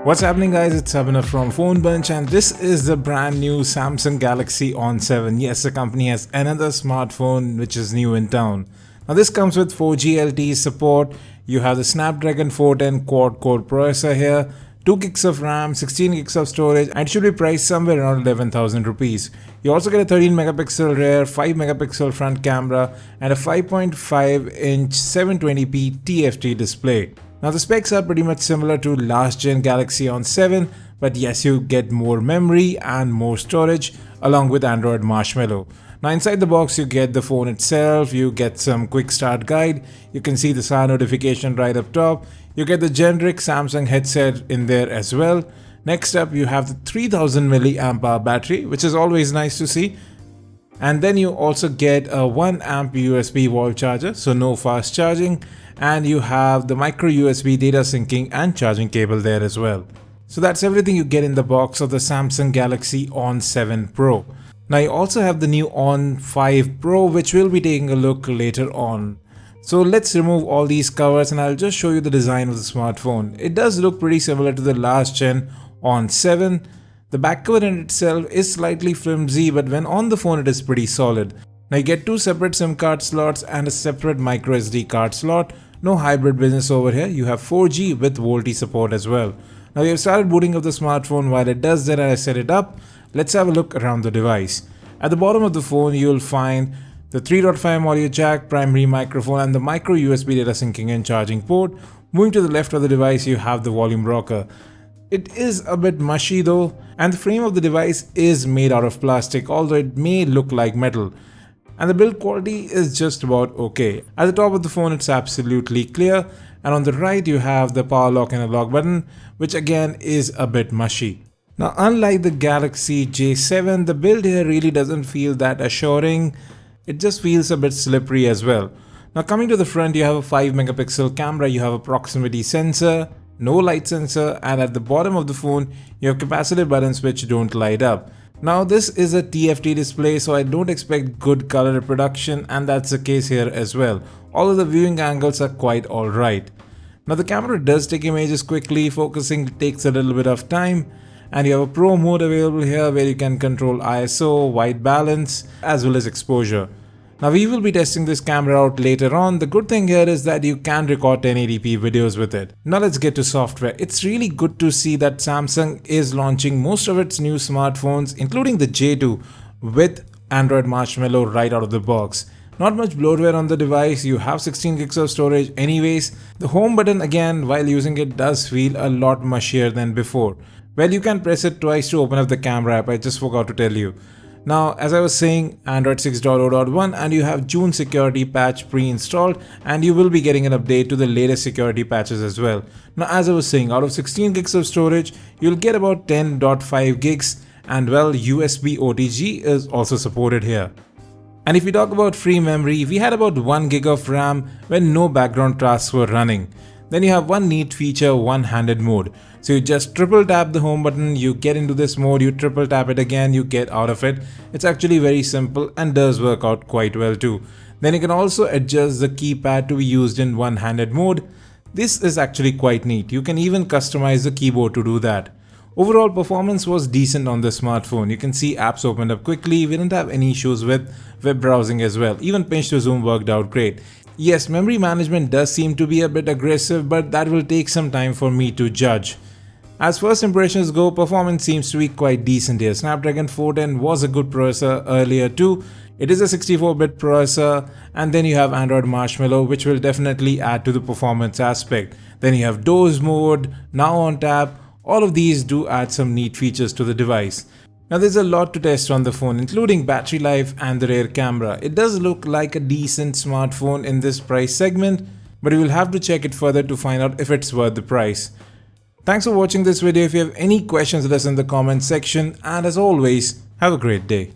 What's happening, guys? It's Abhinav from PhoneBunch, and this is the brand new Samsung Galaxy On7. Yes, the company has another smartphone which is new in town. Now this comes with 4G LTE support. You have the Snapdragon 410 quad-core processor here, 2 gigs of RAM, 16 gigs of storage, and it should be priced somewhere around 11,000 rupees. You also get a 13 megapixel rear, 5 megapixel front camera, and a 5.5-inch 720p TFT display. Now the specs are pretty much similar to last gen Galaxy On7, but yes, you get more memory and more storage along with Android Marshmallow. Now inside the box you get the phone itself, you get some quick start guide, you can see the SAR notification right up top, you get the generic Samsung headset in there as well. Next up you have the 3000 mAh battery, which is always nice to see. And then you also get a 1 amp USB wall charger, so no fast charging, and you have the micro USB data syncing and charging cable there as well. So that's everything you get in the box of the Samsung Galaxy On7 Pro. Now you also have the new On5 Pro, which we'll be taking a look later on. So let's remove all these covers and I'll just show you the design of the smartphone. It does look pretty similar to the last gen On7. The back cover in itself is slightly flimsy, but when on the phone it is pretty solid. Now you get two separate SIM card slots and a separate micro SD card slot. No hybrid business over here. You have 4G with VoLTE support as well. Now we have started booting of the smartphone. While it does that, I set it up. Let's have a look around the device. At the bottom of the phone you will find the 3.5 audio jack, primary microphone, and the micro USB data syncing and charging port. Moving to the left of the device you have the volume rocker. It is a bit mushy though, and the frame of the device is made out of plastic, although it may look like metal. And the build quality is just about okay. At the top of the phone it's absolutely clear, and on the right you have the power lock and a lock button, which again is a bit mushy. Now unlike the Galaxy J7, the build here really doesn't feel that assuring. It just feels a bit slippery as well. Now coming to the front, you have a 5 megapixel camera, you have a proximity sensor, no light sensor, and at the bottom of the phone you have capacitive buttons which don't light up. Now this is a TFT display, so I don't expect good color reproduction, and that's the case here as well, although the viewing angles are quite alright. Now the camera does take images quickly, focusing takes a little bit of time, and you have a pro mode available here where you can control ISO, white balance, as well as exposure. Now we will be testing this camera out later on. The good thing here is that you can record 1080p videos with it. Now let's get to software. It's really good to see that Samsung is launching most of its new smartphones, including the J2, with Android Marshmallow right out of the box. Not much bloatware on the device, you have 16 gigs of storage anyways. The home button again, while using it, does feel a lot mushier than before. Well, you can press it twice to open up the camera app, I just forgot to tell you. Now, as I was saying, Android 6.0.1, and you have June security patch pre-installed, and you will be getting an update to the latest security patches as well. Now, as I was saying, out of 16 gigs of storage, you'll get about 10.5 gigs, and well, USB OTG is also supported here. And if we talk about free memory, we had about 1 gig of RAM when no background tasks were running. Then you have one neat feature, one-handed mode. So you just triple tap the home button, you get into this mode, you triple tap it again, you get out of it. It's actually very simple and does work out quite well too. Then you can also adjust the keypad to be used in one-handed mode. This is actually quite neat. You can even customize the keyboard to do that. Overall performance was decent on the smartphone. You can see apps opened up quickly. We didn't have any issues with web browsing as well. Even pinch to zoom worked out great. Yes, memory management does seem to be a bit aggressive, but that will take some time for me to judge. As first impressions go, performance seems to be quite decent here. Snapdragon 410 was a good processor earlier too. It is a 64-bit processor, and then you have Android Marshmallow, which will definitely add to the performance aspect. Then you have doze mode, now on tap. All of these do add some neat features to the device. Now there's a lot to test on the phone, including battery life and the rear camera. It does look like a decent smartphone in this price segment, but you will have to check it further to find out if it's worth the price. Thanks for watching this video. If you have any questions, let us in the comment section, and as always, have a great day.